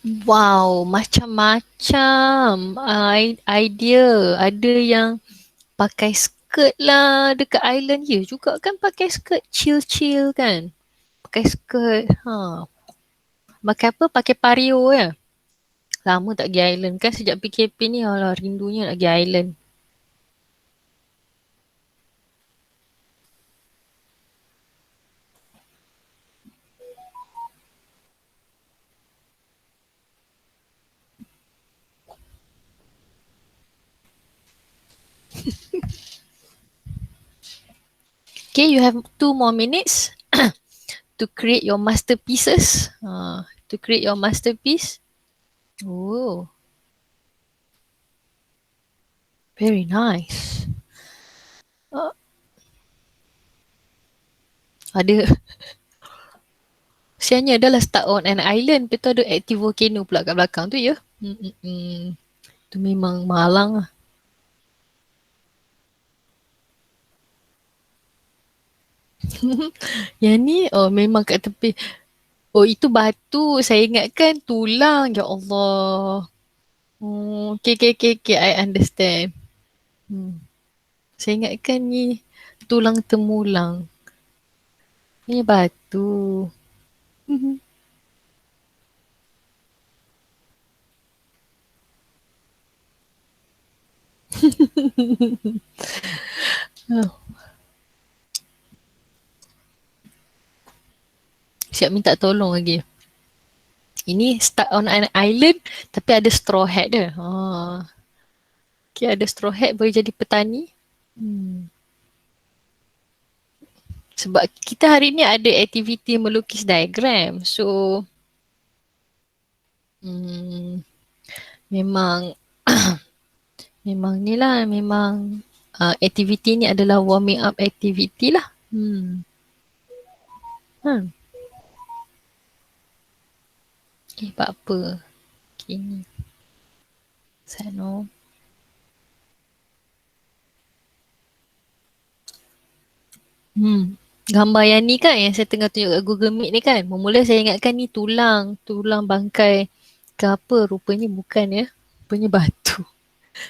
Wow, macam-macam idea. Ada yang pakai skirt lah dekat island. Ya juga kan pakai skirt chill-chill kan. Pakai skirt. Pakai apa? Pakai pario ya. Lama tak pergi island kan sejak PKP ni. Alah rindunya nak pergi island. Okay, you have 2 more minutes to create your masterpieces. To create your masterpiece. Oh, very nice. Uh, ada. Sianya adalah start on an island. Lepas tu ada active volcano pula kat belakang tu ya. Tu memang malang lah. Yang ni oh memang kat tepi. Oh itu batu. Saya ingatkan tulang. Ya Allah. Okay, okay, okay, okay. I understand. Hmm. Saya ingatkan ni tulang temulang. Ni batu. Oh, siap minta tolong lagi. Ini start on an island tapi ada straw hat dia. Okay, ada straw hat boleh jadi petani. Hmm. Sebab kita hari ni ada aktiviti melukis diagram. So, hmm, memang memang ni lah, memang aktiviti ni adalah warming up activity lah. Hmm. Buat apa? Okay, ni. Saya know. Gambar yang ni kan yang saya tengah tunjuk kat Google Meet ni kan. Mula saya ingatkan ni tulang bangkai ke apa. Rupanya bukan ya. Rupanya batu.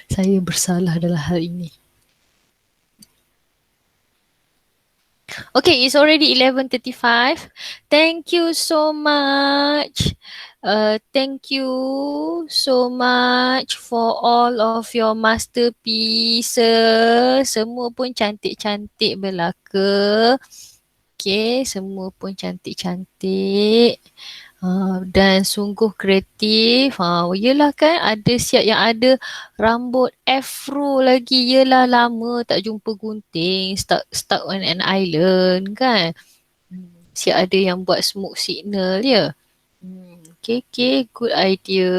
Saya bersalah dalam hal ini. Okay, it's already 11:35. Thank you so much. Thank you so much for all of your masterpieces. Semua pun cantik-cantik belaka. Okay, semua pun cantik-cantik. Dan sungguh kreatif. Yelah kan ada siap yang ada rambut afro lagi. Yelah lama tak jumpa gunting. Stuck on an island kan. Siap ada yang buat smoke signal ya. Okay, okay. Good idea.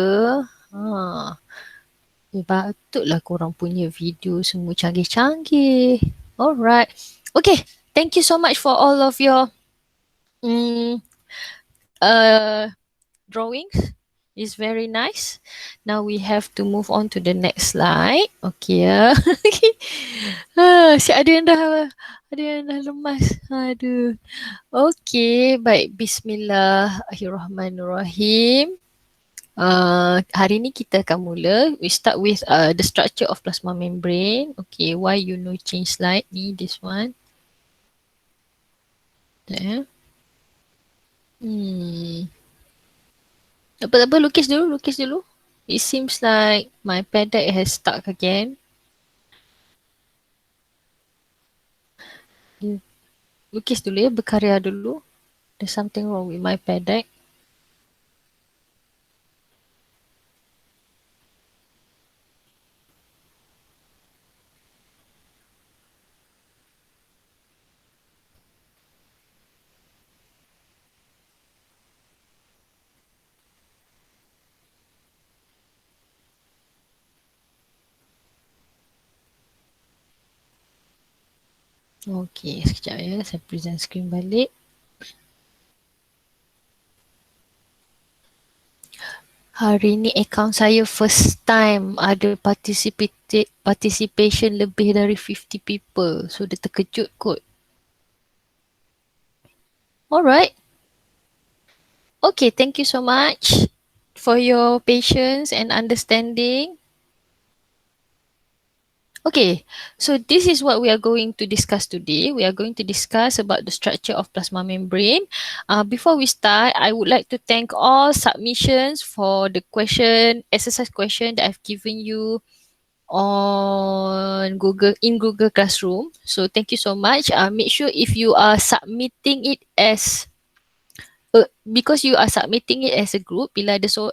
Patutlah korang punya video semua canggih-canggih. Alright. Okay. Thank you so much for all of your mm, uh, drawings. It's very nice. Now we have to move on to the next slide. Okay ya. Si ada yang dah lemas. Aduh. Okay, baik. Bismillahirrahmanirrahim. Hari ni kita akan mula. We start with the structure of plasma membrane. Okay, why you know change slide ni, this one. There. Tak apa, lukis dulu. It seems like my pen deck has stuck again. Lukis dulu ya, berkarya dulu. There's something wrong with my pen deck. Okay, sekejap ya. Saya present screen balik. Hari ni account saya first time ada participation lebih dari 50 people. So dia terkejut kot. Alright. Okay, thank you so much for your patience and understanding. Okay, so this is what we are going to discuss today. We are going to discuss about the structure of plasma membrane. Before we start, I would like to thank all submissions for the exercise question that I've given you on Google Classroom. So thank you so much. Make sure if you are submitting it as because you are submitting it as a group,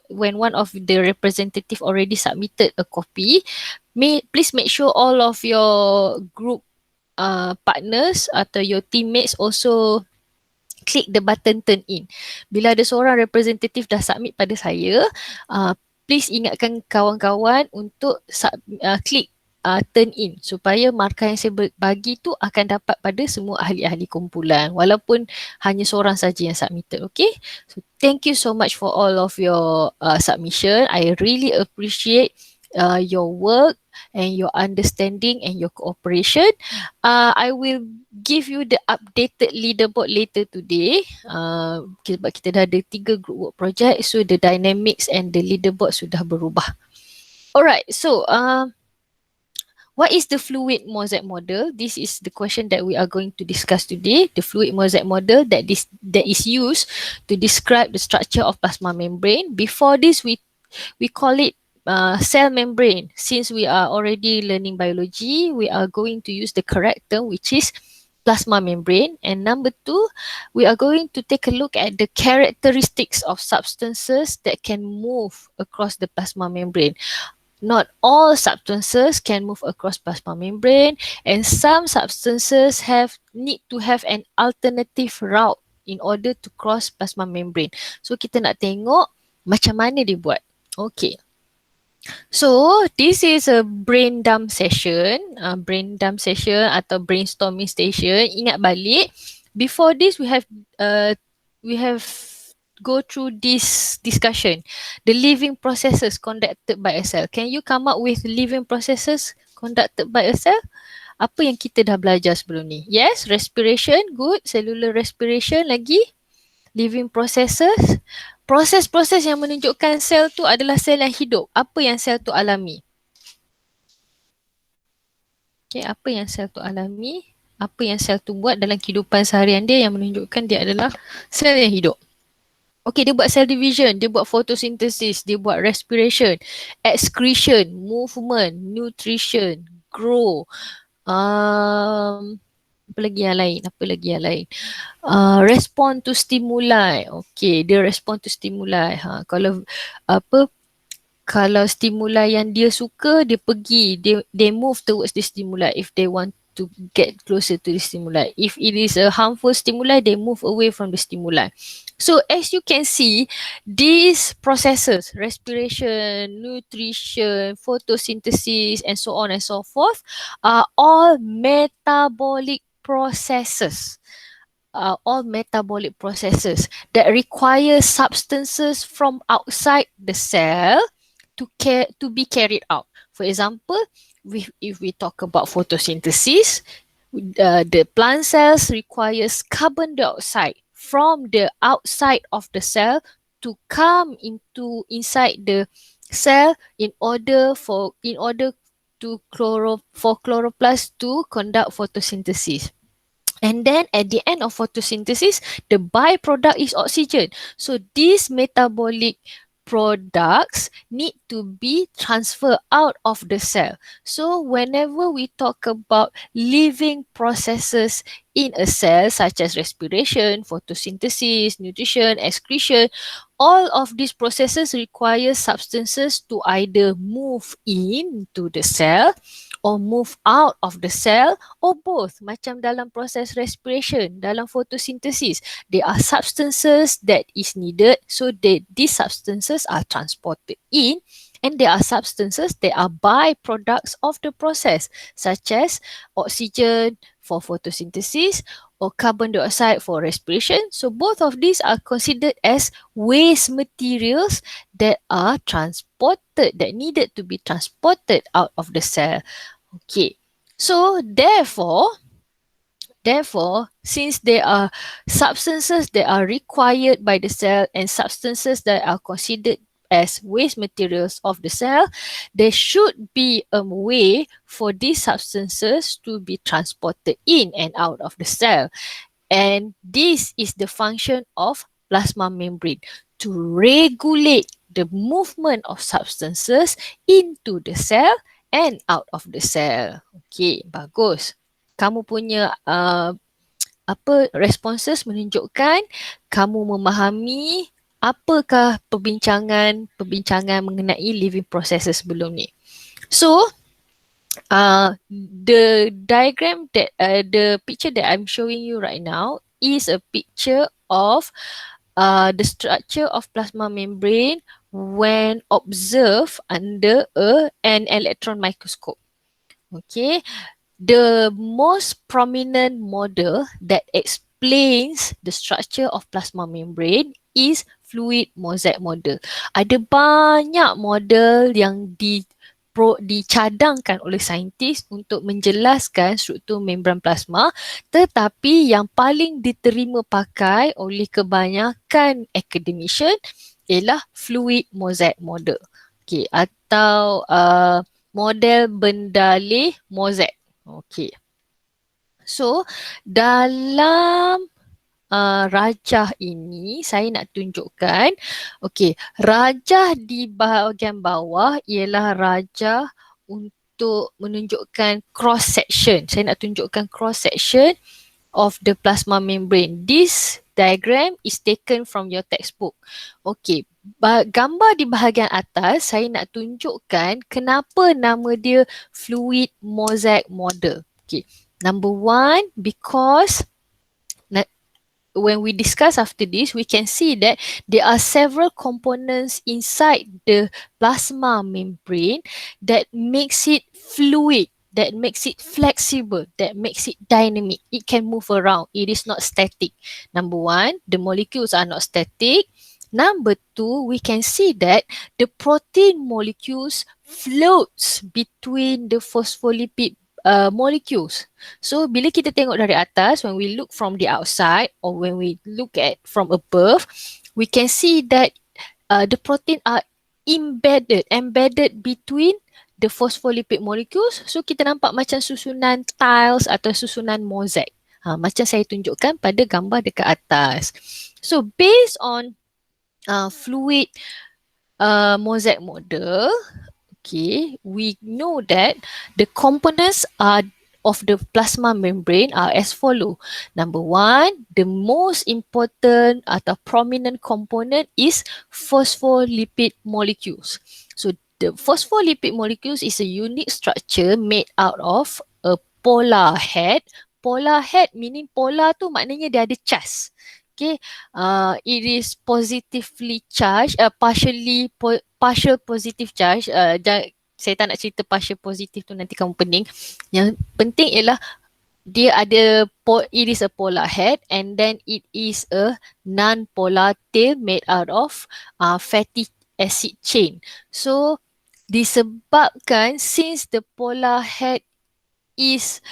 when one of the representative already submitted a copy, please make sure all of your group partners atau your teammates also click the button turn in. Bila ada seorang representative dah submit pada saya, uh, please ingatkan kawan-kawan untuk klik turn in supaya markah yang saya bagi tu akan dapat pada semua ahli-ahli kumpulan walaupun hanya seorang saja yang submitted. Okay, so thank you so much for all of your submission. I really appreciate your work and your understanding and your cooperation. I will give you the updated leaderboard later today. Sebab kita dah ada 3 group work project, so the dynamics and the leaderboard sudah berubah. Alright, so what is the fluid mosaic model? This is the question that we are going to discuss today. The fluid mosaic model that is used to describe the structure of plasma membrane. Before this, we call it cell membrane. Since we are already learning biology, we are going to use the correct term, which is plasma membrane. And number 2, we are going to take a look at the characteristics of substances that can move across the plasma membrane. Not all substances can move across plasma membrane, and some substances need to have an alternative route in order to cross plasma membrane. So kita nak tengok macam mana dia buat. Okay. So this is a brain dump session atau brainstorming session. Ingat balik, before this we have go through this discussion, the living processes conducted by a cell. Can you come up with living processes conducted by a cell? Apa yang kita dah belajar sebelum ni? Yes, respiration, good. Cellular respiration lagi. Living processes. Proses-proses yang menunjukkan sel tu adalah sel yang hidup. Apa yang sel tu alami? Okay, apa yang sel tu alami? Apa yang sel tu buat dalam kehidupan seharian dia yang menunjukkan dia adalah sel yang hidup? Okay, dia buat cell division, dia buat photosynthesis, dia buat respiration, excretion, movement, nutrition, grow. Apa lagi yang lain? Respond to stimuli. Okay, dia respond to stimuli. Kalau stimuli yang dia suka, dia pergi, they move towards the stimuli if they want to get closer to the stimuli. If it is a harmful stimuli, they move away from the stimuli. So as you can see, these processes, respiration, nutrition, photosynthesis, and so on and so forth, are all metabolic processes. That require substances from outside the cell to be carried out. For example, if we talk about photosynthesis, the plant cells requires carbon dioxide from the outside of the cell to come inside the cell in order for chloroplast to conduct photosynthesis. And then at the end of photosynthesis, the byproduct is oxygen. So these metabolic products need to be transferred out of the cell. So whenever we talk about living processes in a cell, such as respiration, photosynthesis, nutrition, excretion, all of these processes require substances to either move into the cell or move out of the cell, or both. Macam dalam proses respiration, dalam photosynthesis, there are substances that is needed, so these substances are transported in, and there are substances that are byproducts of the process, such as oxygen for photosynthesis or carbon dioxide for respiration. So both of these are considered as waste materials that are that needed to be transported out of the cell. Okay, so therefore, since there are substances that are required by the cell and substances that are considered as waste materials of the cell, there should be a way for these substances to be transported in and out of the cell. And this is the function of plasma membrane, to regulate the movement of substances into the cell and out of the cell. Okay, bagus. Kamu punya responses menunjukkan kamu memahami apakah perbincangan mengenai living processes sebelum ni. So, the diagram that the picture that I'm showing you right now is a picture of the structure of plasma membrane when observed under an electron microscope. Okay, the most prominent model that explains the structure of plasma membrane is fluid mosaic model. Ada banyak model yang dicadangkan oleh saintis untuk menjelaskan struktur membran plasma, tetapi yang paling diterima pakai oleh kebanyakan academician ialah fluid mosaic model. Okay, atau model bendalih Mosaic. Okay. So, dalam rajah ini saya nak tunjukkan, okay, rajah di bahagian bawah ialah rajah untuk menunjukkan cross section. Saya nak tunjukkan cross section of the plasma membrane. This diagram is taken from your textbook. Okay, gambar di bahagian atas saya nak tunjukkan kenapa nama dia fluid mosaic model. Okay, number one, because when we discuss after this, we can see that there are several components inside the plasma membrane that makes it fluid, that makes it flexible, that makes it dynamic. It can move around. It is not static. Number one, the molecules are not static. Number two, we can see that the protein molecules floats between the phospholipid molecules. So bila kita tengok dari atas, when we look from the outside or when we look at from above, we can see that the protein are embedded between the phospholipid molecules. So kita nampak macam susunan tiles atau susunan mozaik. Macam saya tunjukkan pada gambar dekat atas. So based on fluid mosaic model, okay, we know that the components of the plasma membrane are as follow. Number one, the most important atau prominent component is phospholipid molecules. So the phospholipid molecules is a unique structure made out of a polar head. Polar head meaning polar tu maknanya dia ada charge. Okay, it is positively charged, partial positive charge. Saya tak nak cerita partial positive tu, nanti kamu pening. Yang penting ialah dia ada, it is a polar head and then it is a non-polar tail made out of fatty acid chain. So disebabkan since the polar head is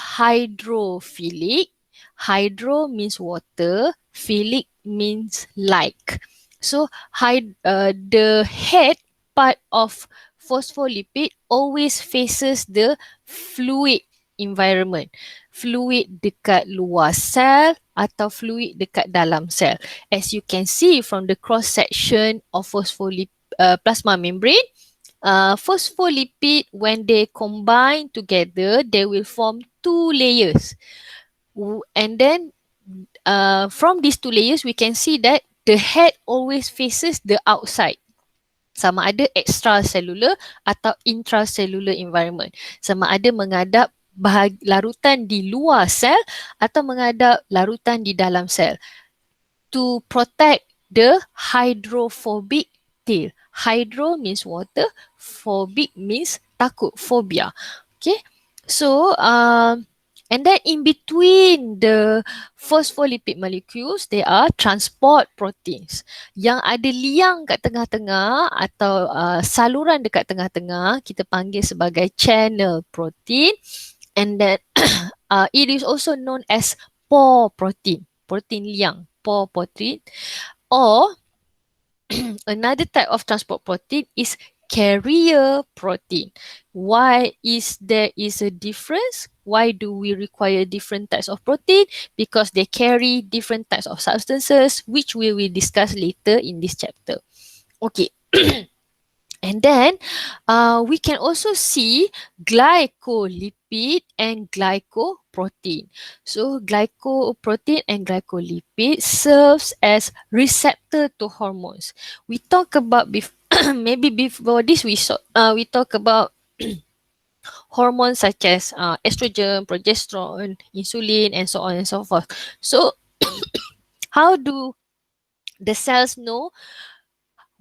hydrophilic, hydro means water, philic means like. So the head part of phospholipid always faces the fluid environment. Fluid dekat luar sel atau fluid dekat dalam sel. As you can see from the cross section of plasma membrane, phospholipid, when they combine together, they will form two layers. And then from these two layers, we can see that the head always faces the outside. Sama ada extracellular atau intracellular environment. Sama ada menghadap larutan di luar sel atau menghadap larutan di dalam sel. To protect the hydrophobic tail. Hydro means water, phobic means takut, phobia. Okay, so and then in between the phospholipid molecules, there are transport proteins. Yang ada liang kat tengah-tengah atau saluran dekat tengah-tengah, kita panggil sebagai channel protein. And then it is also known as pore protein, protein liang, pore protein. Or another type of transport protein is carrier protein. Why is there is a difference? Why do we require different types of protein? Because they carry different types of substances, which we will discuss later in this chapter. Okay. And then we can also see glycolipid and glycoprotein. So glycoprotein and glycolipid serves as receptor to hormones. We talk about maybe before this we talk about hormones such as estrogen, progesterone, insulin, and so on and so forth. So how do the cells know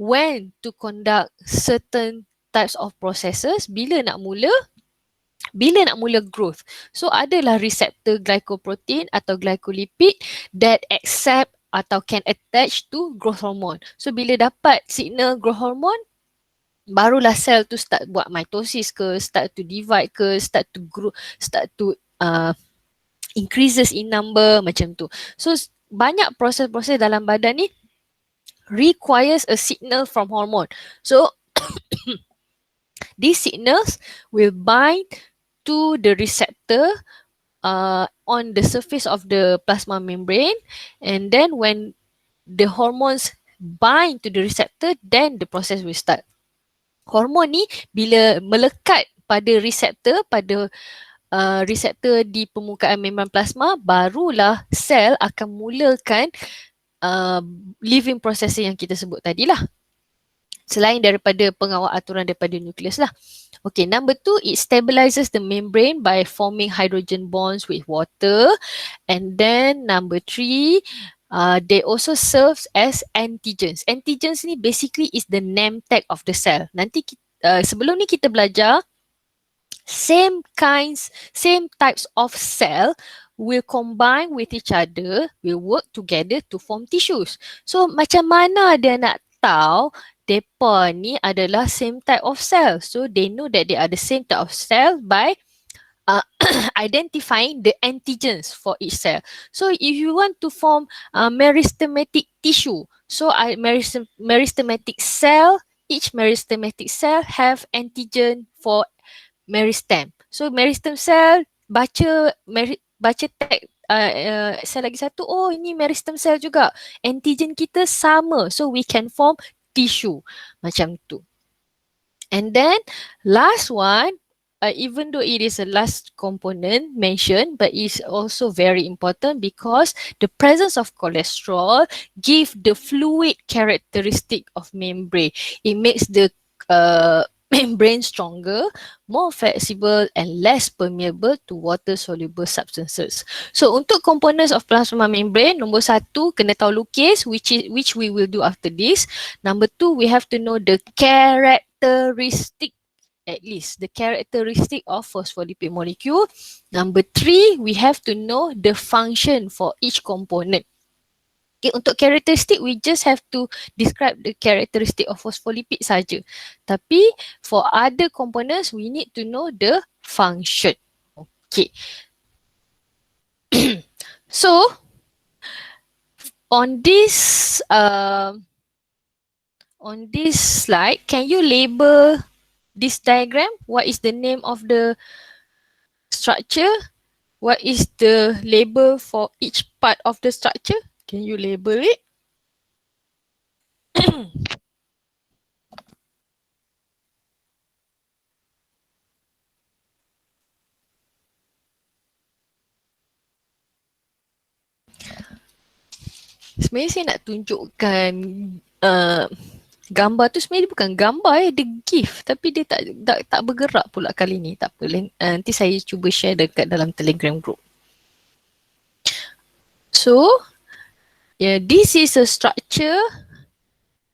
when to conduct certain types of processes, bila nak mula growth. So adalah reseptor glycoprotein atau glycolipid that accept atau can attach to growth hormone. So bila dapat signal growth hormone, barulah sel tu start buat mitosis ke, start to divide ke, start to grow, start to increases in number macam tu. So banyak proses-proses dalam badan ni requires a signal from hormone. So these signals will bind to the receptor on the surface of the plasma membrane, and then when the hormones bind to the receptor, then the process will start. Hormon ni bila melekat pada reseptor di permukaan membran plasma, barulah sel akan mulakan living process yang kita sebut tadi lah. Selain daripada pengawal aturan daripada nukleus lah. Okay, number 2, it stabilizes the membrane by forming hydrogen bonds with water. And then number 3, they also serves as antigens. Antigens ni basically is the name tag of the cell. Nanti sebelum ni kita belajar same types of cell will combine with each other, will work together to form tissues. So macam mana dia nak tahu depa ni adalah same type of cell? So they know that they are the same type of cell by identifying the antigens for each cell. So if you want to form meristematic tissue, so meristematic cell, each meristematic cell have antigen for meristem. So meristem cell baca tag sel lagi satu, oh ini meristem cell juga. Antigen kita sama, so we can form tissue macam tu. And then last one, even though it is a last component mentioned, but it's also very important because the presence of cholesterol give the fluid characteristic of membrane. It makes the membrane stronger, more flexible and less permeable to water-soluble substances. So untuk components of plasma membrane, nombor 1 kena tahu lukis, which we will do after this. Number 2, we have to know the characteristic, at least the characteristic of phospholipid molecule. Number 3, we have to know the function for each component. Okay, untuk karakteristik, we just have to describe the characteristic of phospholipid saja. Tapi for other components, we need to know the function. Okay. So on this slide, can you label this diagram? What is the name of the structure? What is the label for each part of the structure? Can you label it? Sebenarnya saya nak tunjukkan gambar tu sebenarnya dia bukan gambar dia GIF, tapi dia tak bergerak pula kali ni. Tak apa, nanti saya cuba share dekat dalam Telegram group. So, yeah, this is a structure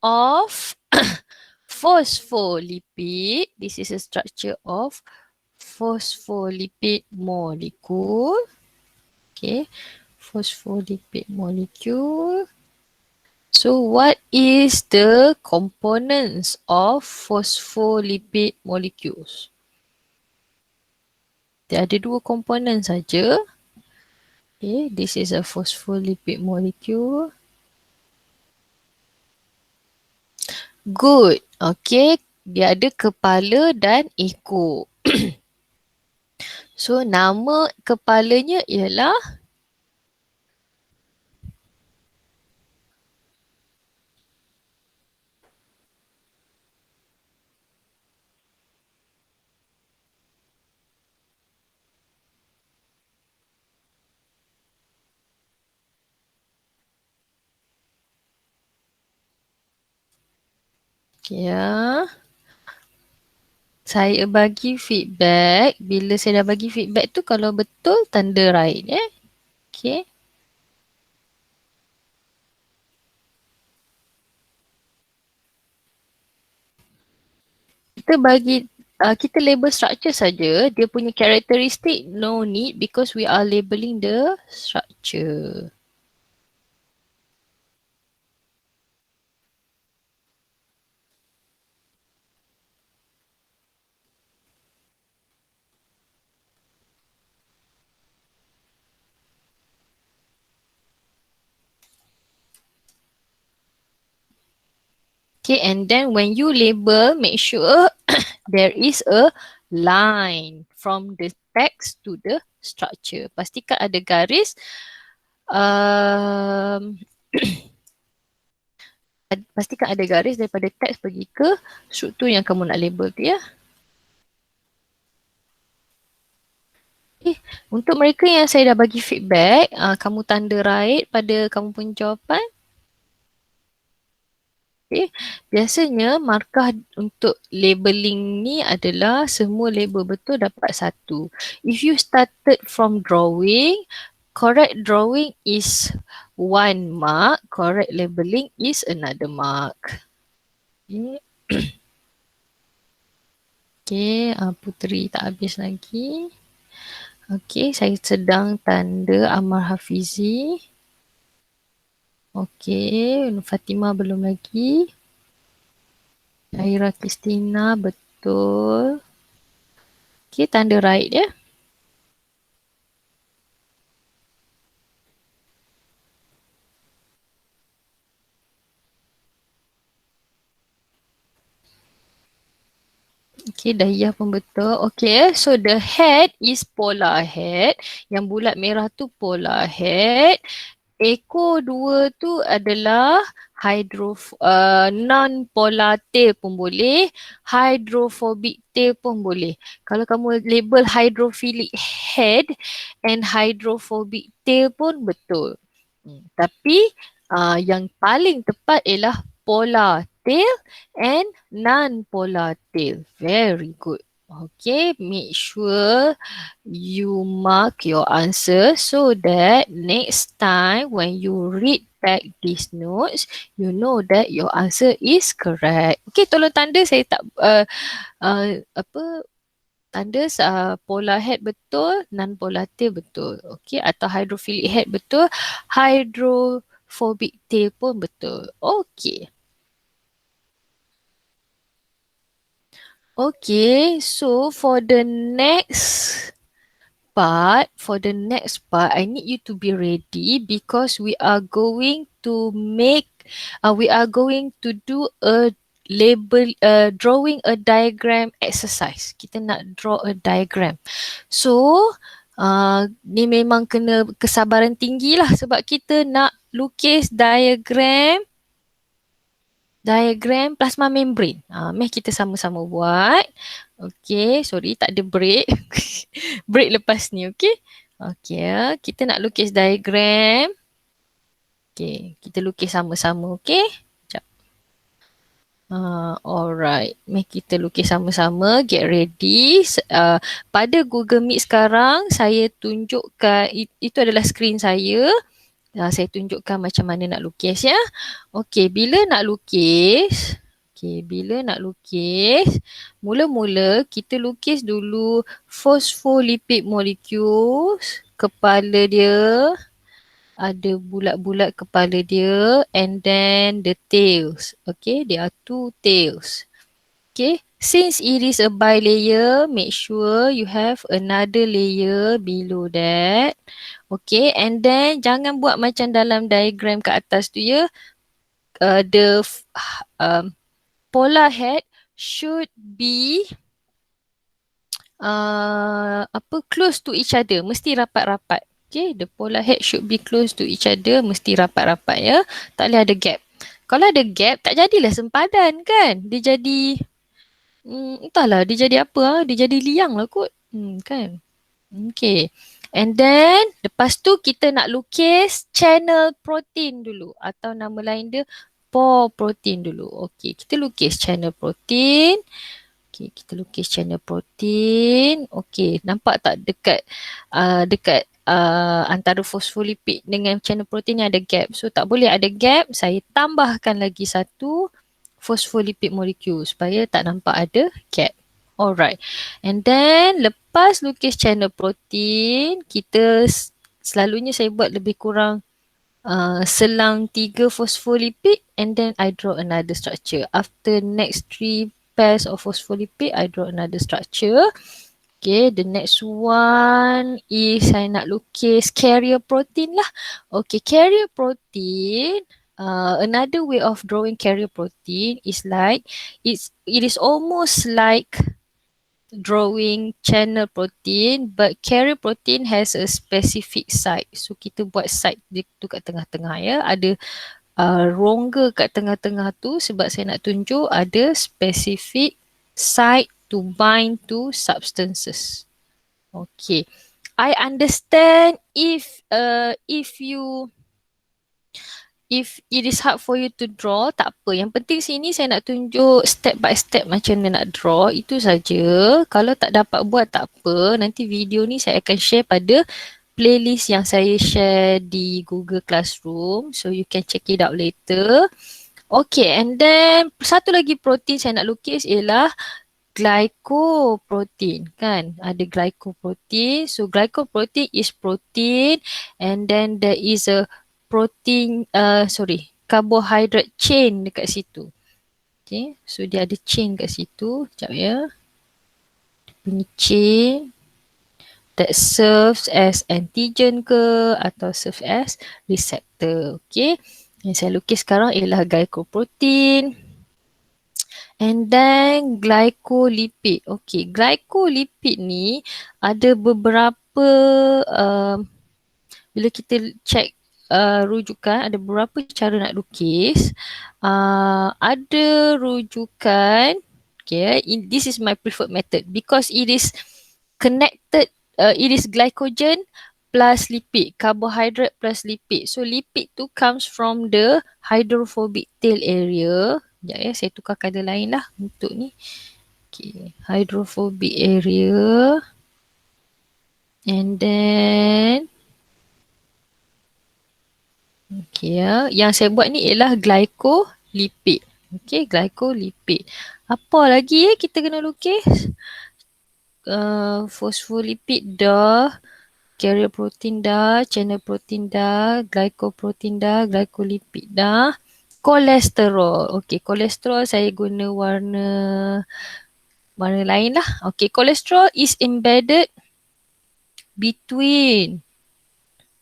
of phospholipid. This is a structure of phospholipid molecule. Okay, phospholipid molecule. So what is the components of phospholipid molecules? Dia ada 2 komponen saja. Okay, this is a phospholipid molecule. Good. Okay. Dia ada kepala dan ekor. So, nama kepalanya ialah ya. Saya bagi feedback. Bila saya dah bagi feedback tu kalau betul tanda right Okay. Kita bagi kita label structure saja. Dia punya characteristic no need because we are labeling the structure. Okay, and then when you label, make sure there is a line from the text to the structure. Pastikan ada garis. Um, pastikan ada garis daripada teks pergi ke struktur yang kamu nak label tu ya. Untuk mereka yang saya dah bagi feedback, kamu tanda right pada kamu punya jawapan. Okay. Biasanya markah untuk labeling ni adalah semua label betul dapat 1. If you started from drawing, correct drawing is 1 mark, correct labeling is another mark. Okay. Okay, Puteri tak habis lagi. Okay, saya sedang tanda Ammar Hafizi. Okay, Fatimah belum lagi. Aira Kristina betul. Okay, tanda right ya. Okay, Dahiyah pun betul. Okay, so the head is polar head. Yang bulat merah tu polar head. Ekor 2 tu adalah non-polar tail pun boleh. Hydrophobic tail pun boleh. Kalau kamu label hydrophilic head and hydrophobic tail pun betul. Tapi yang paling tepat ialah polar tail and non-polar tail. Very good. Okay, make sure you mark your answer so that next time when you read back these notes, you know that your answer is correct. Okay, tolong tanda saya tak tanda polar head betul, non-polar tail betul. Okay, atau hydrophilic head betul, hydrophobic tail pun betul. Okay. Okay, so for the next part, I need you to be ready because we are going to do a drawing a diagram exercise. Kita nak draw a diagram. So, ni memang kena kesabaran tinggi lah sebab kita nak lukis diagram plasma membrane. Meh kita sama-sama buat. Okay, sorry tak ada break. Break lepas ni, okay? Okay, kita nak lukis diagram. Okay, kita lukis sama-sama, okay? Sekejap. Alright, meh kita lukis sama-sama. Get ready. Pada Google Meet sekarang, saya tunjukkan, itu adalah skrin saya. Saya tunjukkan macam mana nak lukis ya. Okey, bila nak lukis, mula-mula kita lukis dulu phospholipid molecules, kepala dia, ada bulat-bulat kepala dia, and then the tails. Okay, there are 2 tails. Okay, since it is a bilayer, make sure you have another layer below that. Okay, and then jangan buat macam dalam diagram kat atas tu ya. polar head should be close to each other, mesti rapat-rapat. Okay, the polar head should be close to each other, mesti rapat-rapat ya. Tak boleh ada gap. Kalau ada gap, tak jadilah sempadan kan. Dia jadi, entahlah dia jadi apa dia jadi liang lah kot. Kan. Okay. And then, lepas tu kita nak lukis channel protein dulu. Atau nama lain dia, pore protein dulu. Okay, kita lukis channel protein. Okay, kita lukis channel protein. Okay, nampak tak dekat antara fosfolipid dengan channel protein ni ada gap. So, tak boleh ada gap. Saya tambahkan lagi satu phospholipid molecule supaya tak nampak ada gap. Alright. And then, lepas lukis channel protein, kita selalunya saya buat lebih kurang selang 3 phospholipid and then I draw another structure. After next 3 pairs of phospholipid, I draw another structure. Okay, the next one is saya nak lukis carrier protein lah. Okay, carrier protein, another way of drawing carrier protein is like, it is almost like drawing channel protein, but carrier protein has a specific site. So kita buat site dia tu kat tengah-tengah ya. Ada rongga kat tengah-tengah tu sebab saya nak tunjuk ada specific site to bind to substances. Okay. I understand if it is hard for you to draw, tak apa. Yang penting sini saya nak tunjuk step by step macam mana nak draw. Itu saja. Kalau tak dapat buat tak apa. Nanti video ni saya akan share pada playlist yang saya share di Google Classroom. So you can check it out later. Okay, and then satu lagi protein saya nak lukis ialah glycoprotein kan. Ada glycoprotein. So glycoprotein is protein and then there is a protein, carbohydrate chain dekat situ. Okay, so dia ada chain kat situ. Sekejap ya. Dia punya chain that serves as antigen ke atau serves as receptor. Okay, yang saya lukis sekarang ialah glycoprotein. And then glycolipid. Okay, glycolipid ni ada beberapa bila kita check rujukan, ada beberapa cara nak lukis. Ada rujukan, okay, this is my preferred method because it is connected, it is glycogen plus lipid, carbohydrate plus lipid. So lipid tu comes from the hydrophobic tail area. Sekejap ya, saya tukar color lain lah untuk ni. Okay, hydrophobic area. And then okay ya, yang saya buat ni ialah glycolipid. Okay, glycolipid. Apa lagi kita kena lukis? Phospholipid dah, carrier protein dah, channel protein dah, glycoprotein dah, glycolipid dah. Kolesterol. Okay, kolesterol saya guna warna lain lah. Okay, kolesterol is embedded between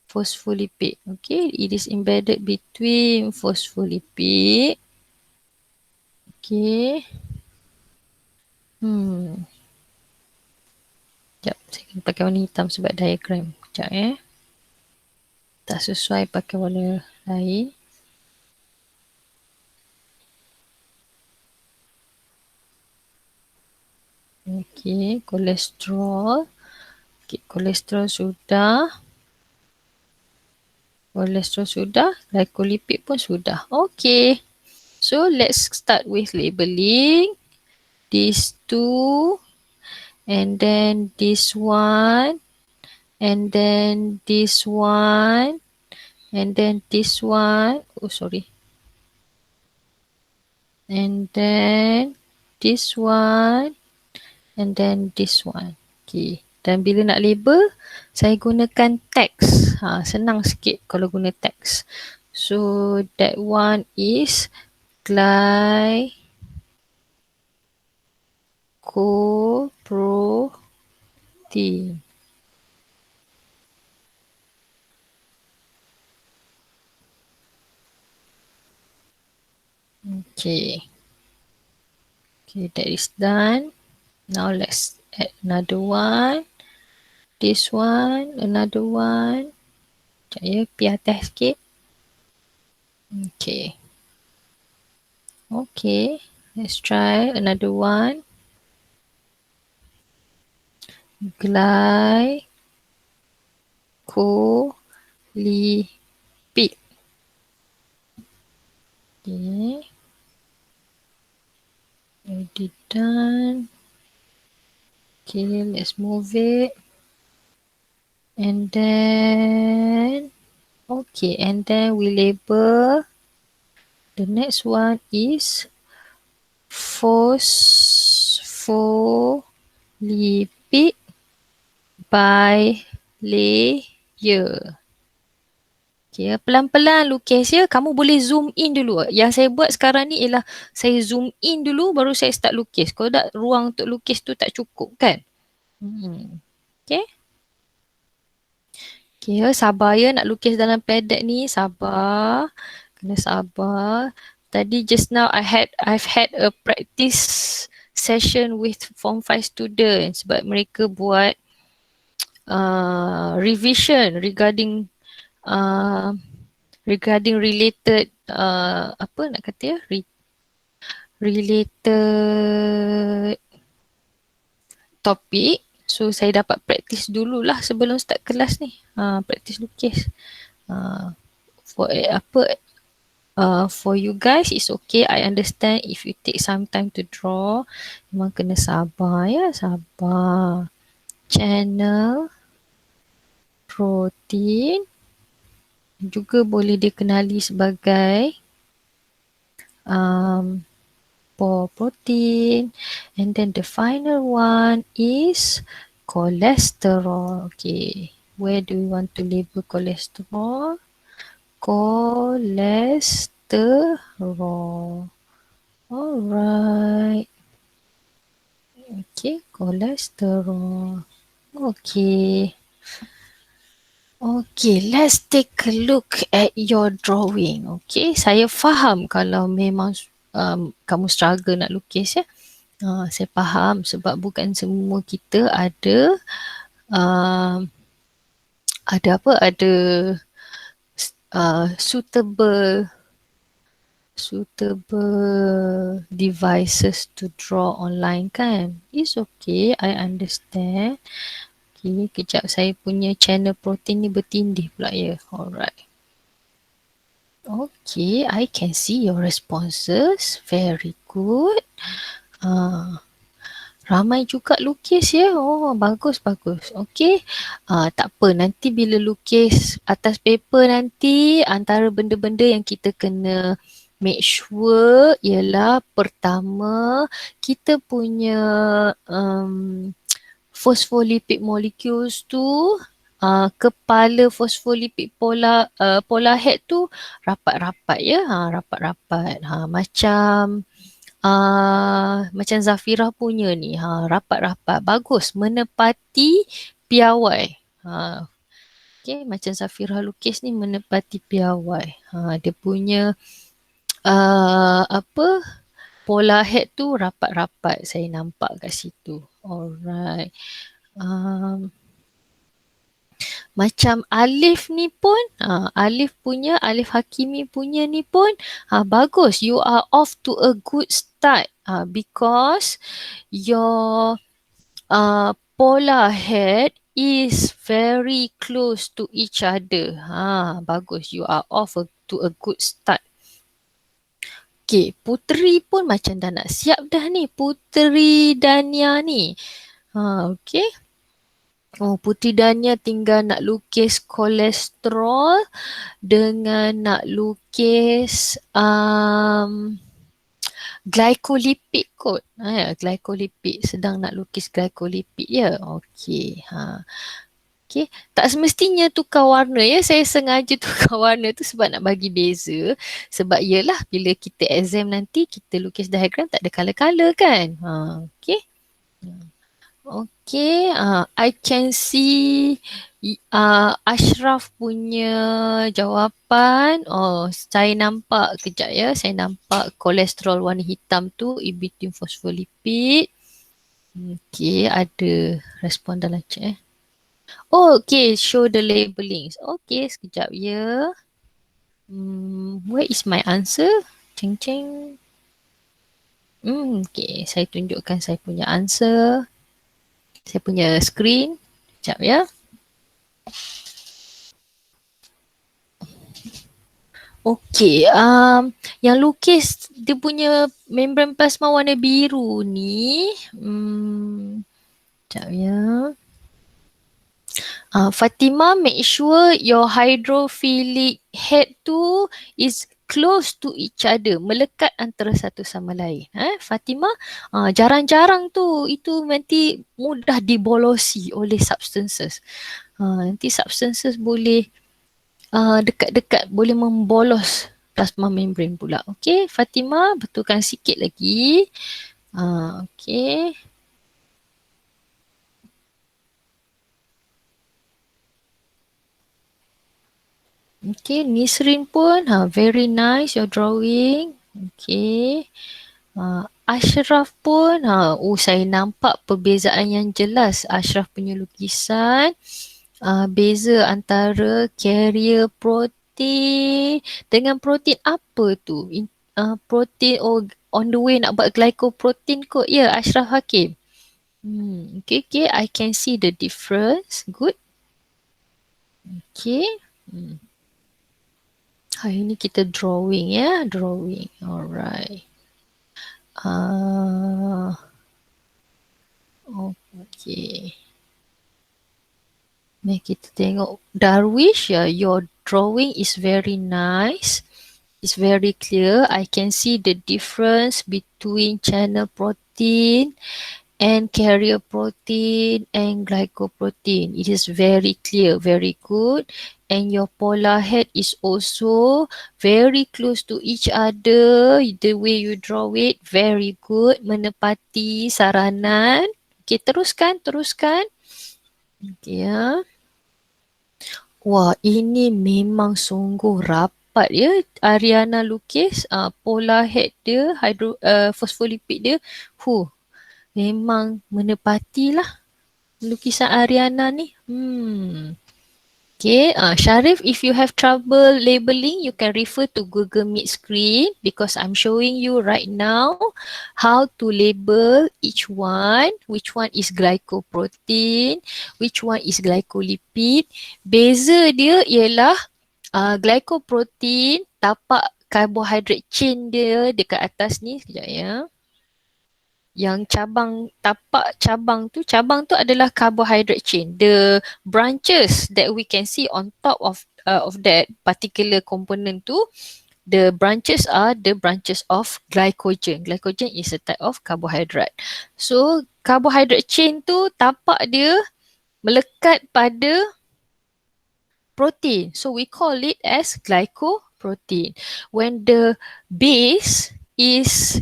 phospholipid. Okay, it is embedded between phospholipid. Okay. Sekejap, saya kena pakai warna hitam sebab diagram. Sekejap ya. Tak sesuai pakai warna lain. Okay, kolesterol. Okay, kolesterol sudah. Kolesterol sudah. Glycolipid pun sudah. Okay. So, let's start with labeling. These two. And then this one. And then this one. And then this one. Oh, sorry. And then this one. And then this one. Okay. Dan bila nak label, saya gunakan teks. Senang sikit kalau guna teks. So, that one is glycoprotein. Okay. Okay, that is done. Now let's add another one. This one, another one. Sekejap ya, pergi atas sikit. Okay. Okay, let's try another one. Glycolipid. Okay. Already done. Okay, let's move it. And then, okay, and then we label. The next one is phospholipid by layer. Okay, pelan-pelan lukis ya. Kamu boleh zoom in dulu. Yang saya buat sekarang ni ialah saya zoom in dulu baru saya start lukis. Kalau tak, ruang untuk lukis tu tak cukup kan? Okay. Okay, sabar ya nak lukis dalam padet ni. Sabar. Kena sabar. Tadi just now I've had a practice session with Form 5 students sebab mereka buat revision regarding related apa nak kata ya, related topik. So saya dapat praktis dululah sebelum start kelas ni. Praktis lukis. For for you guys it's okay. I understand if you take some time to draw. Memang kena sabar ya, sabar. Channel protein juga boleh dikenali sebagai pore protein, and then the final one is cholesterol. Okay, where do we want to label cholesterol? Cholesterol. Alright. Okay, cholesterol. Okay. Okay, let's take a look at your drawing. Okay, saya faham kalau memang kamu struggle nak lukis ya. Saya faham sebab bukan semua kita ada ada suitable devices to draw online kan. It's okay, I understand. Okay, kejap saya punya channel protein ni bertindih pula ya. Alright. Okay, I can see your responses. Very good. Ramai juga lukis ya. Oh, bagus, bagus. Okay. Tak apa, nanti bila lukis atas paper nanti, antara benda-benda yang kita kena make sure ialah pertama, kita punya phospholipid molecules tu, kepala phospholipid polar head tu rapat-rapat ya. Rapat-rapat. Macam Zafirah punya ni, rapat-rapat, bagus, menepati piawai. Okay, macam Zafirah lukis ni menepati piawai. Dia punya polar head tu rapat-rapat, saya nampak kat situ. Alright. Macam Alif ni pun, Alif Hakimi punya ni pun, bagus. You are off to a good start because your polar head is very close to each other. Bagus. You are off to a good start. Okay, Puteri pun macam dah nak siap dah ni. Puteri Dania ni. Okay. Oh, Puteri Dania tinggal nak lukis kolesterol dengan nak lukis glycolipid kot. Glycolipid. Sedang nak lukis glycolipid ya. Okey. Okay. Tak semestinya tukar warna ya. Saya sengaja tukar warna tu sebab nak bagi beza. Sebab yelah bila kita exam nanti kita lukis diagram tak ada colour-colour kan. Okay. Okay, I can see Ashraf punya jawapan, oh saya nampak, kejap ya, saya nampak kolesterol warna hitam tu in between phospholipid. Okay, ada respon dalam chat eh. Oh, okay, show the labelings. Okay, sekejap ya. Where is my answer? Ceng ceng. Okay, saya tunjukkan saya punya answer. Saya punya screen. Sekejap ya. Okay, yang lukis dia punya membran plasma warna biru ni, sekejap ya. Fatima, make sure your hydrophilic head tu is close to each other, melekat antara satu sama lain. Fatima, jarang-jarang tu, itu nanti mudah dibolosi oleh substances. Nanti substances boleh dekat-dekat, boleh membolos plasma membrane pula. Okey, Fatima, betulkan sikit lagi. Okey. Okay, Nisrin pun, very nice your drawing. Okay. Ashraf pun, saya nampak perbezaan yang jelas Ashraf punya lukisan. Beza antara carrier protein dengan protein apa tu? Protein, on the way nak buat glycoprotein kot. Ya, Ashraf Hakim. Okay, I can see the difference. Good. Okay. Hari ni kita drawing ya, drawing. Alright. Okay. Mari kita tengok Darwish ya, your drawing is very nice. It's very clear. I can see the difference between channel protein and carrier protein and glycoprotein. It is very clear, very good. And your polar head is also very close to each other. The way you draw it, very good. Menepati saranan. Okay, teruskan. Okay, ya. Wah, ini memang sungguh rapat ya. Ariana lukis polar head dia, phospholipid dia. Memang menepatilah lukisan Ariana ni. Okay, Sharif, if you have trouble labeling, you can refer to Google Meet screen because I'm showing you right now how to label each one, which one is glycoprotein, which one is glycolipid. Beza dia ialah glycoprotein, tapak carbohydrate chain dia dekat atas ni, sekejap ya. Yang tapak cabang tu adalah carbohydrate chain. The branches that we can see on top of that particular component tu, the branches are the branches of glycogen. Glycogen is a type of carbohydrate. So carbohydrate chain tu tapak dia melekat pada protein. So we call it as glycoprotein. When the base is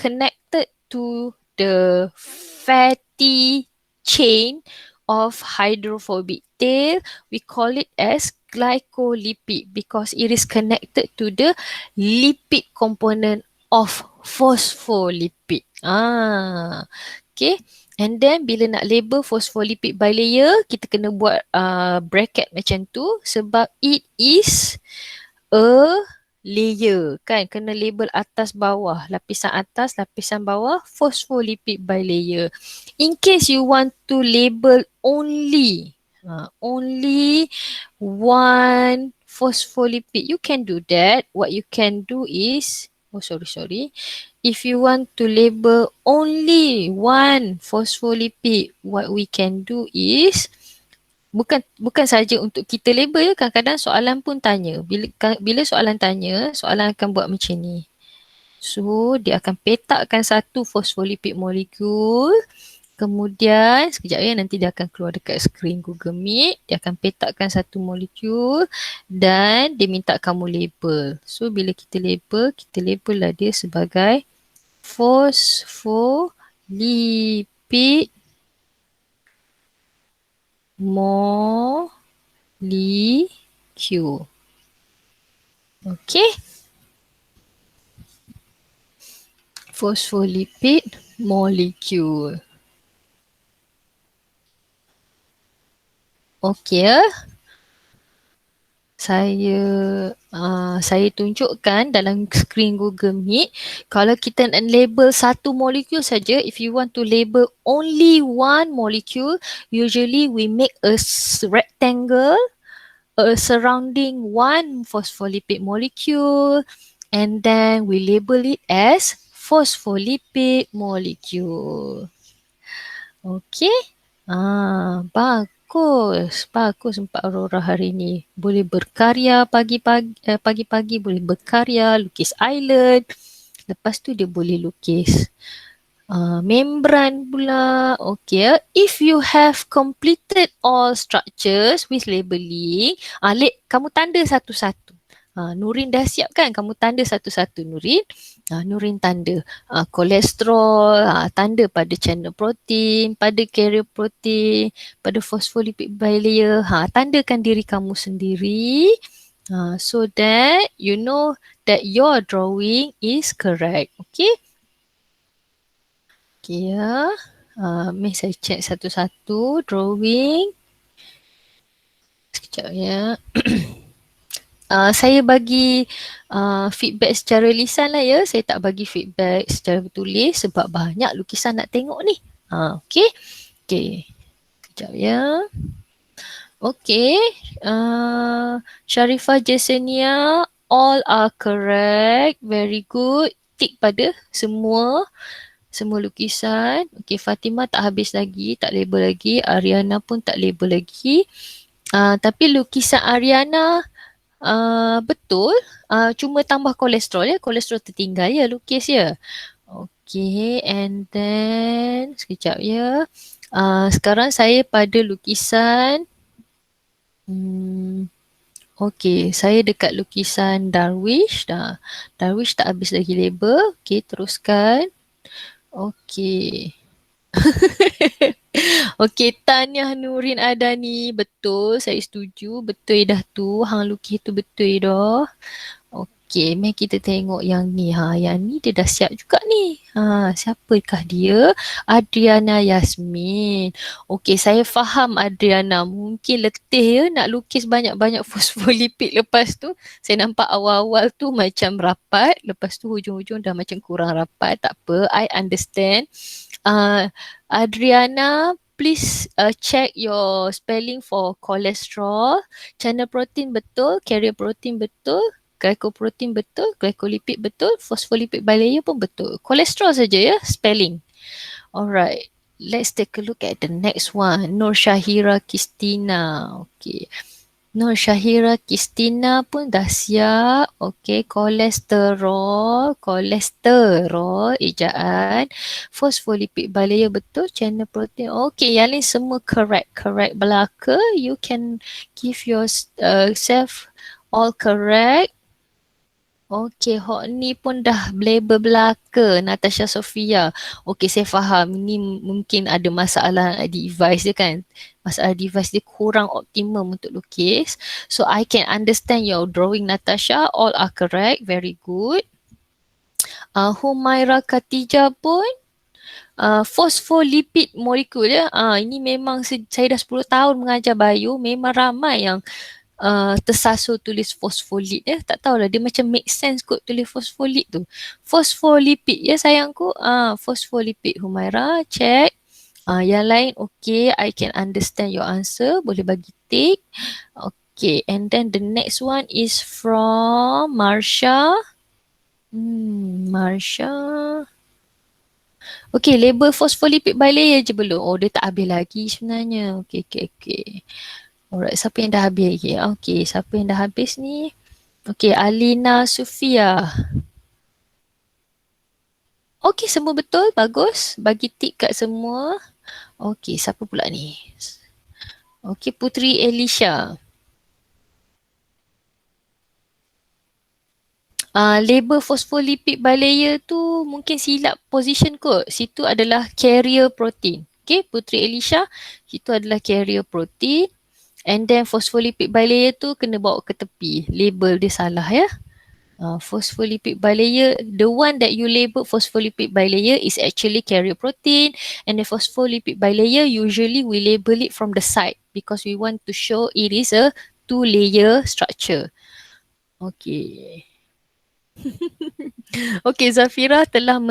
connected to the fatty chain of hydrophobic tail, we call it as glycolipid because it is connected to the lipid component of phospholipid. Okay. And then bila nak label phospholipid bilayer, kita kena buat bracket macam tu sebab it is a layer kan. Kena label atas bawah, lapisan atas, lapisan bawah, phospholipid bilayer. In case you want to label only one phospholipid, you can do that. What you can do is, if you want to label only one phospholipid, what we can do is, bukan saja untuk kita label ya, kadang-kadang soalan pun tanya. Bila soalan tanya, soalan akan buat macam ni. So, dia akan petakkan satu phospholipid molecule. Kemudian, sekejap ya, nanti dia akan keluar dekat screen Google Meet. Dia akan petakkan satu molekul dan dia minta kamu label. So, bila kita label lah dia sebagai phospholipid molecule. molecule. Okay. Phospholipid molecule. Okay. Saya tunjukkan dalam skrin Google Meet, kalau kita nak label satu molekul saja, if you want to label only one molecule, usually we make a rectangle surrounding one phospholipid molecule, and then we label it as phospholipid molecule. Okay. Bagus. Bagus Pak Aurora hari ni. Boleh berkarya pagi-pagi boleh berkarya, lukis island. Lepas tu dia boleh lukis membran pula. Okay. If you have completed all structures with labeling, kamu tanda satu-satu. Nurin dah siap kan? Kamu tanda satu-satu, Nurin. Nurin tanda kolesterol, tanda pada channel protein, pada carrier protein, pada phospholipid bilayer. Tandakan diri kamu sendiri. So that you know that your drawing is correct. Okay? Okay ya. Mari saya check satu-satu drawing. Sekejap ya. Saya bagi feedback secara lisan lah ya. Saya tak bagi feedback secara bertulis sebab banyak lukisan nak tengok ni. Okay. Okay. Sekejap ya. Okay. Sharifah Jasenia, all are correct. Very good. Tick pada semua lukisan. Okay, Fatimah tak habis lagi, tak label lagi. Ariana pun tak label lagi. Tapi lukisan Ariana betul. Cuma tambah kolesterol ya. Kolesterol tertinggal ya, lukis ya. Okay, and then sekejap ya. Sekarang saya pada lukisan okay, saya dekat lukisan Darwish. Darwish tak habis lagi label. Okay, teruskan. Okay. Okey, Tanya Nurin Adani. Betul, saya setuju. Betul dah tu. Hang lukis tu betul dah. Okey, mari kita tengok yang ni. Yang ni dia dah siap juga ni. Siapakah dia? Adriana Yasmin. Okey, saya faham Adriana. Mungkin letih ya nak lukis banyak-banyak fosfolipid. Lepas tu, saya nampak awal-awal tu macam rapat. Lepas tu hujung-hujung dah macam kurang rapat. Tak apa, I understand. Adriana, please check your spelling for cholesterol. Channel protein betul, carrier protein betul, glycoprotein betul, glycolipid betul, phospholipid bilayer pun betul. Kolesterol saja ya spelling. Alright, let's take a look at the next one. Nur Syahira Kistina. Okay. Nur Syahira Kistina pun dah siap. Okey, kolesterol, ejaan. Phospholipid bilayer betul, channel protein. Okey, yang lain semua correct belaka. You can give yourself all correct. Okey, Hok ni pun dah label belaka, Natasha Sofia. Okey, saya faham. Ini mungkin ada masalah device dia kan. Masalah device dia kurang optimum untuk lukis. So, I can understand your drawing, Natasha. All are correct. Very good. Humaira Khatijah pun phospholipid molecule ya. Ini memang saya dah 10 tahun mengajar bio. Memang ramai yang tersasul tulis fosfolit ya. Tak tahulah, dia macam make sense kot tulis fosfolit tu. Phospholipid ya sayangku. Phospholipid Humaira, check. Yang lain okay, I can understand your answer. Boleh bagi tick. Okay, and then the next one is from Marsha. Marsha. Okay, label phospholipid bilayer je belum. Oh, dia tak habis lagi sebenarnya. Okay. Alright, siapa yang dah habis lagi? Okay, siapa yang dah habis ni? Okay, Alina Sufia. Okay, semua betul. Bagus. Bagi tick kat semua. Okay, siapa pula ni? Okay, Putri Elisha. Label phospholipid bilayer tu mungkin silap position kot. Situ adalah carrier protein. Okay, Putri Elisha. Situ adalah carrier protein. And then phospholipid bilayer tu kena bawa ke tepi. Label dia salah ya. Phospholipid bilayer, the one that you label phospholipid bilayer is actually carrier protein, and the phospholipid bilayer usually we label it from the side because we want to show it is a two-layer structure. Okay. Okay, Zafira telah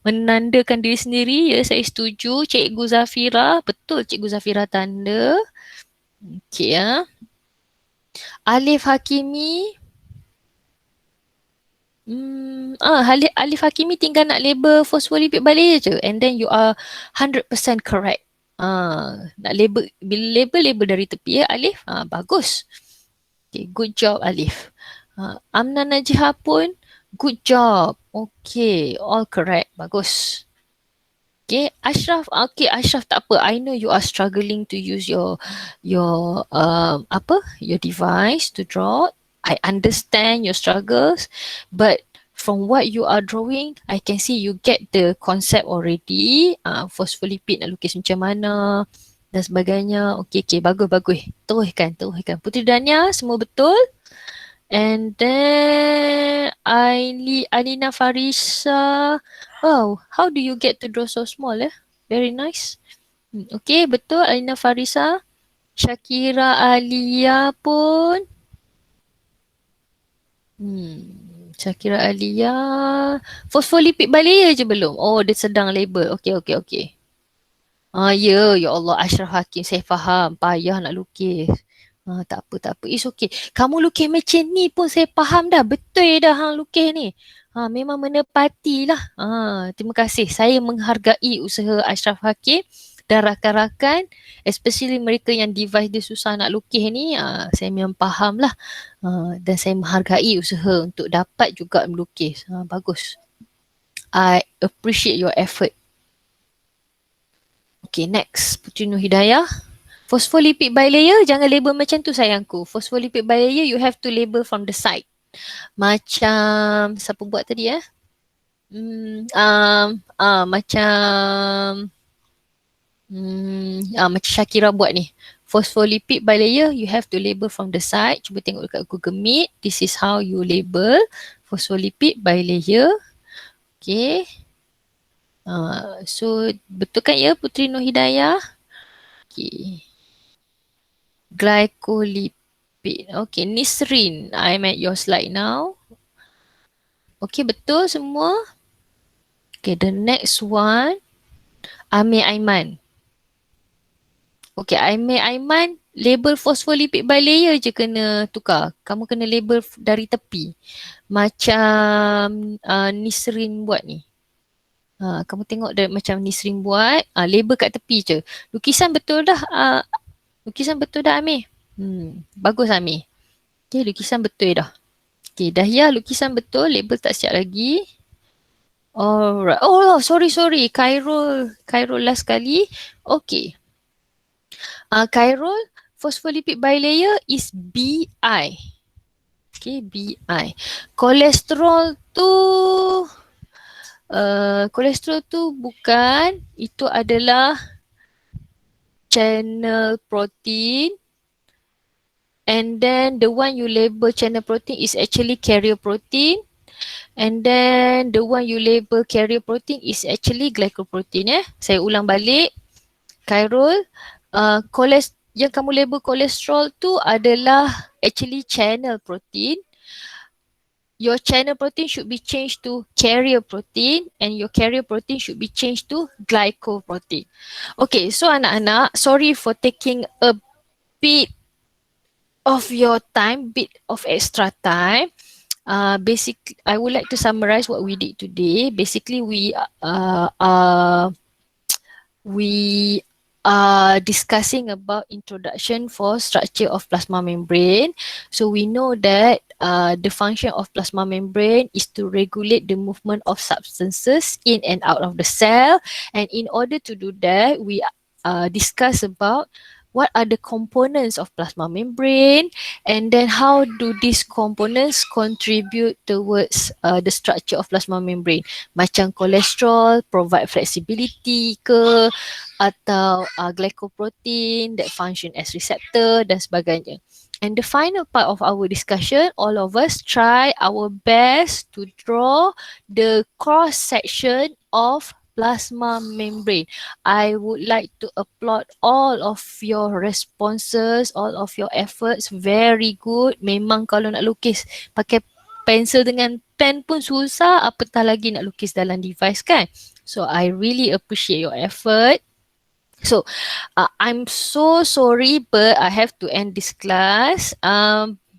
menandakan diri sendiri. Ya, saya setuju. Cikgu Zafira, betul Cikgu Zafira tanda. Okay ya. Alif Hakimi. Alif Hakimi tinggal nak label phospholipid bilayer je, and then you are 100% correct. Nak label, bila label dari tepi ya Alif. Bagus. Okay, good job Alif. Amna Najihah pun good job. Okay, all correct. Bagus. Okay, Ashraf. Okay, Ashraf tak apa. I know you are struggling to use your device to draw. I understand your struggles, but from what you are drawing, I can see you get the concept already. Phospholipid nak lukis macam mana dan sebagainya. Okay, bagus. Teruskan. Putri Dania, semua betul. And then Alina Farisa. Wow, how do you get to draw so small? Very nice. Okay, betul Alina Farisa. Shakira Alia pun. Shakira Alia. Phospholipid bilayer je belum? Oh, dia sedang label. Okay. Ya Allah, Ashraf Hakim, saya faham. Payah nak lukis. Tak apa. It's okay. Kamu lukis macam ni pun saya faham dah. Betul dah hang lukis ni. Memang menepatilah. Terima kasih. Saya menghargai usaha Ashraf Hakim dan rakan-rakan, especially mereka yang device dia susah nak lukis ni. Saya memang faham lah. Dan saya menghargai usaha untuk dapat juga melukis. Bagus. I appreciate your effort. Okay, next. Putri Nur Hidayah. Phospholipid bilayer, jangan label macam tu sayangku. Phospholipid bilayer, you have to label from the side. Macam, siapa buat tadi macam Shakira buat ni. Phospholipid bilayer, you have to label from the side. Cuba tengok dekat Google Meet. This is how you label phospholipid bilayer. Okay. So, betul kan ya Putri Nur Hidayah? Okay. Glycolipid. Okay, Nisrin. I'm at your slide now. Okay, betul semua? Okay, the next one. Amir Aiman. Okay, Amir Aiman, label phospholipid bilayer je kena tukar. Kamu kena label dari tepi. Macam Nisrin buat ni. Kamu tengok macam Nisrin buat. Label kat tepi je. Lukisan betul dah. Amir. Bagus Amir. Okay, lukisan betul dah. Okay, Dahlia, lukisan betul. Label tak siap lagi. Alright. Oh, sorry. Khairul last kali. Okay. Khairul, phospholipid bilayer is BI. Okay, BI. Kolesterol tu bukan. Itu adalah channel protein. And then the one you label channel protein is actually carrier protein. And then the one you label carrier protein is actually glycoprotein. Saya ulang balik. Khairul, yang kamu label kolesterol tu adalah actually channel protein. Your channel protein should be changed to carrier protein, and your carrier protein should be changed to glycoprotein. Okay, so anak-anak, sorry for taking a bit of your time, bit of extra time. Basically, I would like to summarize what we did today. Basically, we are discussing about introduction for structure of plasma membrane. So we know that the function of plasma membrane is to regulate the movement of substances in and out of the cell. And in order to do that, we discuss about what are the components of plasma membrane, and then how do these components contribute towards the structure of plasma membrane. Macam cholesterol provide flexibility ke, atau glycoprotein that function as receptor dan sebagainya. And the final part of our discussion, all of us try our best to draw the cross section of plasma membrane. I would like to applaud all of your responses, all of your efforts. Very good. Memang kalau nak lukis pakai pensel dengan pen pun susah, apatah lagi nak lukis dalam device kan. So I really appreciate your effort. So I'm so sorry but I have to end this class.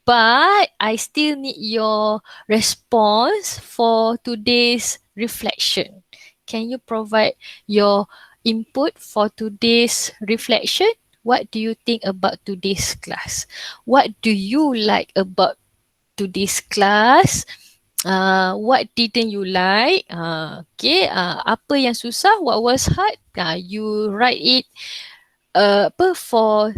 But I still need your response for today's reflection. Can you provide your input for today's reflection? What do you think about today's class? What do you like about today's class? What didn't you like? Okay, apa yang susah? What was hard? You write it for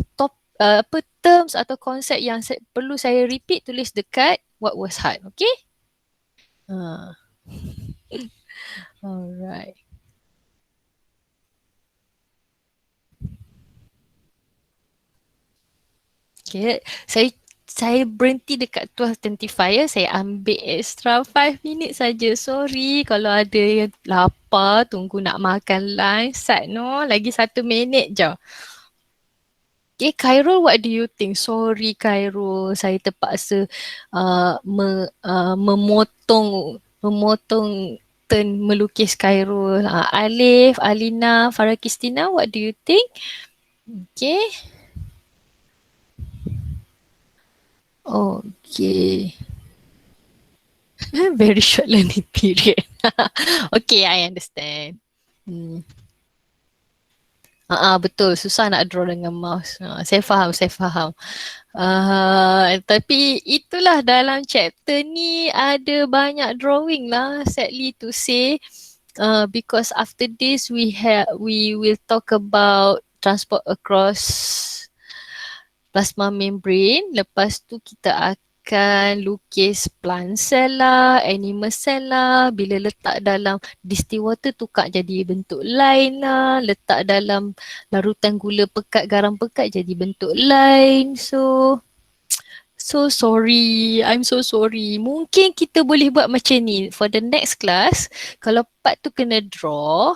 terms atau konsep yang perlu saya repeat, tulis dekat what was hard. Okay? Alright. Okay, saya berhenti dekat 12:25 ya. Saya ambil extra 5 minit saja. Sorry kalau ada yang lapar tunggu nak makan lunch. No, lagi 1 minit je. Okay, Khairul, what do you think? Sorry Khairul, saya terpaksa memotong turn melukis Khairul. Alif, Alina, Farah Kristina, what do you think? Okay. Okay. Very short learning period. Okay, I understand. Betul, susah nak draw dengan mouse. Saya faham. Tapi itulah dalam chapter ni ada banyak drawing lah, sadly to say. Because after this we will talk about transport across plasma membrane. Lepas tu kita akan lukis plant cell lah, animal cell lah. Bila letak dalam distilled water tukar jadi bentuk lain lah. Letak dalam larutan gula pekat, garam pekat jadi bentuk lain. So sorry, I'm so sorry. Mungkin kita boleh buat macam ni. For the next class, kalau part tu kena draw,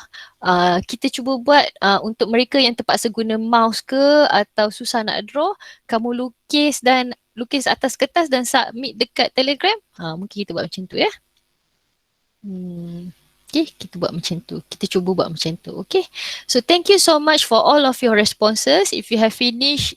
kita cuba buat untuk mereka yang terpaksa guna mouse ke atau susah nak draw, kamu lukis atas kertas dan submit dekat Telegram. Mungkin kita buat macam tu ya. Okay, kita buat macam tu. Kita cuba buat macam tu. Okay. So thank you so much for all of your responses. If you have finished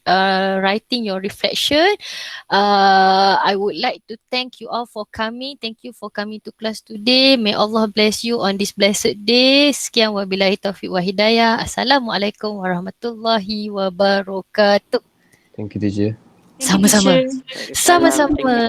writing your reflection, I would like to thank you all for coming. Thank you for coming to class today. May Allah bless you on this blessed day. Sekian wabillahi taufiq wa hidayah. Assalamualaikum warahmatullahi wabarakatuh. Thank you, teacher. Sama-sama. Sama-sama.